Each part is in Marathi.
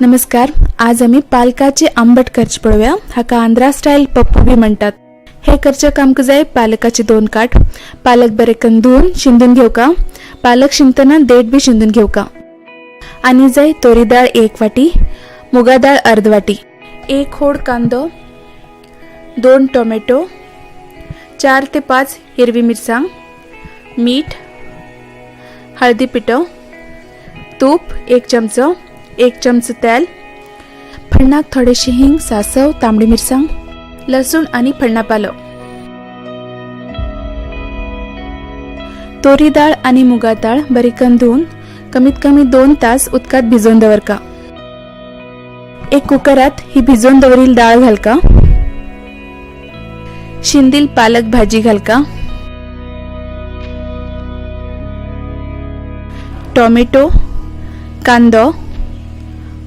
नमस्कार. आज आम्ही पालकाचे आंबट करचे पळूया. हाका आंध्रा स्टाईल पप्पू बी म्हणतात. हे करचे काम जाय पालकाचे 2 काठ. पालक बरेकन धुवून शिंदून घेऊ का. पालक शिंदताना देठ बी शिंदून घेऊ का. आणि जाय तोरी डाळ 1 वाटी, मुगा डाळ अर्ध वाटी, 1 खोड कांदो, 2 टोमॅटो, 4 ते 5 हिरवी मिरसांग, मीठ, हळदी पिठो, तूप 1 चमचो, 1 चमचो तेल, फळनाक थोडेशी हिंग, सासव, तांबडी मिरसांग, लसूण आणि फळना पालो. तोरी डाळ आणि मुगा डाळ बरीकन धुवून कमीत कमी 2 तास उदकात भिजवून दवरका. एक कुकरात ही भिजवून दवरील डाळ घालका. शिंदील पालक भाजी घालका. टोमॅटो, कांदो,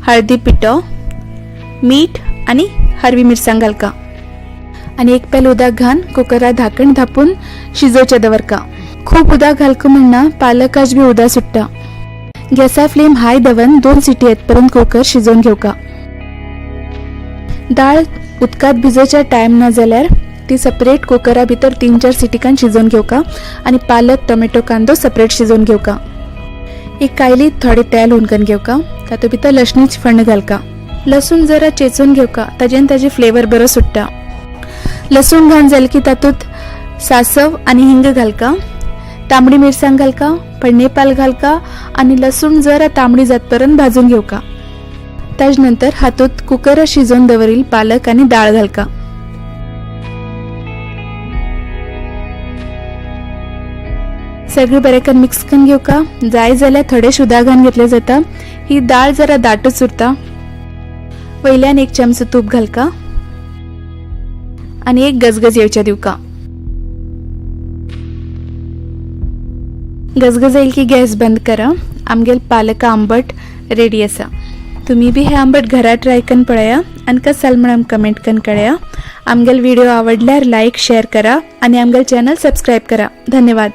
हळदी पिठो, मीठ आणि हरवी मिरसांग घालका. आणि 1 पेल उदक घालून कुकरात झाकण धापून शिजोवचे दवरका. खूप उदक घालक म्हणना पालकाच बी उदक सुट्टा. गॅसा फ्लेम हाय दवरून 2 सिटी येतपर्यंत कुकर शिजवून घेवका. डाळ उदकात भिजोवच्या टाइम ना जाल्यार ती सेपरेट कुकरा भितर 3-4 सिटीकान शिजवून घेवका. आणि पालक, टोमॅटो, कांदो सेपरेट शिजवून घेवका. एक कायलीत थोडे तेल उनकन घेवका. तातूंत भितर लसणीची फण्ण घालका. लसूण जरा चेचून घेवका. ताजेन ताजे फ्लेवर बरो सुट्टा. लसूण घालून जालें की तातूंत सासव आणि हिंग घालका. तांबडी मिरसांग घालका. फळनेपाल घालका. आणि लसूण जरा तांबडी जातपर्यंत भाजून घेवका. ताज नंतर हातूंत कुकरात शिजवून दवरील पालक आणि डाळ घालका. सगळी बरेकन मिक्स करून घेवका. जाय जाल्यार थोडेशे उदक घालून घेतले जाता. ही डाळ जरा दाटूच उरता. वयल्यान 1 चमचो तूप घालका. आणि एक गजगज येवच्या दिवका. गजगज येईल की गॅस बंद करा. आमगेल पालक आंबट रेडी आसा. तुम्ही बी हे आंबट घरात ट्राय करून पळया आणि कसा जाल म्हणून कमेंट करून कळया. आमगेल व्हिडिओ आवडल्यार लाईक शेअर करा आणि आमगेल चॅनल सबस्क्राईब करा. धन्यवाद.